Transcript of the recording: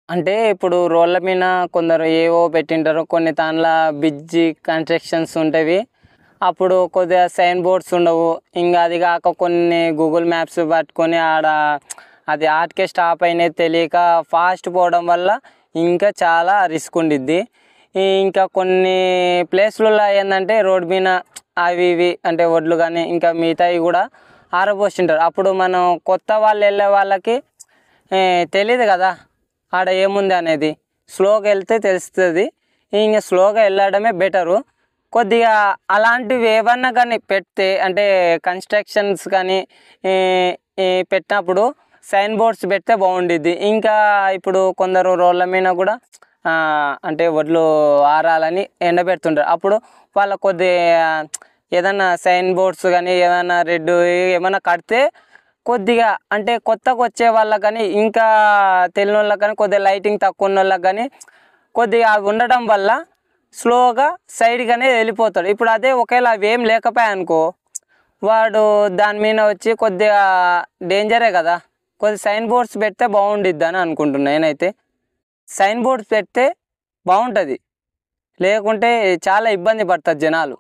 అంటే ఇప్పుడు రోడ్ల మీద కొందరు ఏవో పెట్టింటారు, కొన్ని దాంట్లో బిజ్జి కన్స్ట్రక్షన్స్ ఉంటవి. అప్పుడు కొద్దిగా సైన్ బోర్డ్స్ ఉండవు. ఇంకా అది కాక కొన్ని గూగుల్ మ్యాప్స్ పట్టుకొని ఆడ అది ఆటకే స్టాప్ అయినది తెలియక ఫాస్ట్ పోవడం వల్ల ఇంకా చాలా రిస్క్ ఉండిద్ది. ఇంకా కొన్ని ప్లేస్లలో ఏంటంటే రోడ్ మీద అవి ఇవి అంటే వడ్లు కానీ ఇంకా మిగతావి కూడా ఆరబోసింటారు. అప్పుడు మనం కొత్త వాళ్ళు వెళ్ళే వాళ్ళకి తెలియదు కదా ఆడ ఏముంది అనేది. స్లోగా వెళ్తే తెలుస్తుంది. ఇంకా స్లోగా వెళ్ళడమే బెటరు. కొద్దిగా అలాంటివి ఏమన్నా కానీ పెడితే అంటే కన్స్ట్రక్షన్స్ కానీ పెట్టినప్పుడు సైన్ బోర్డ్స్ పెడితే బాగుండిద్ది. ఇంకా ఇప్పుడు కొందరు రోడ్ల మీద కూడా అంటే వడ్లు ఆరాలని ఎండబెడుతుంటారు. అప్పుడు వాళ్ళ కొద్దిగా ఏదన్నా సైన్ బోర్డ్స్ కానీ ఏదైనా రెడ్ ఏమైనా కడితే కొద్దిగా అంటే కొత్తగా వచ్చే వాళ్ళకి కానీ ఇంకా తెలియని వాళ్ళకి కానీ కొద్దిగా లైటింగ్ తక్కువ ఉన్న వాళ్ళకి కానీ కొద్దిగా అవి ఉండడం వల్ల స్లోగా సైడ్గానే వెళ్ళిపోతాడు. ఇప్పుడు అదే ఒకవేళ అవి ఏం లేకపోయాయనుకో వాడు దాని మీద వచ్చి కొద్దిగా డేంజరే కదా. కొద్దిగా సైన్ బోర్డ్స్ పెడితే బాగుండిద్ది అని అనుకుంటున్నాను నేనైతే. సైన్ బోర్డ్స్ పెడితే బాగుంటుంది, లేకుంటే చాలా ఇబ్బంది పడతారు జనాలు.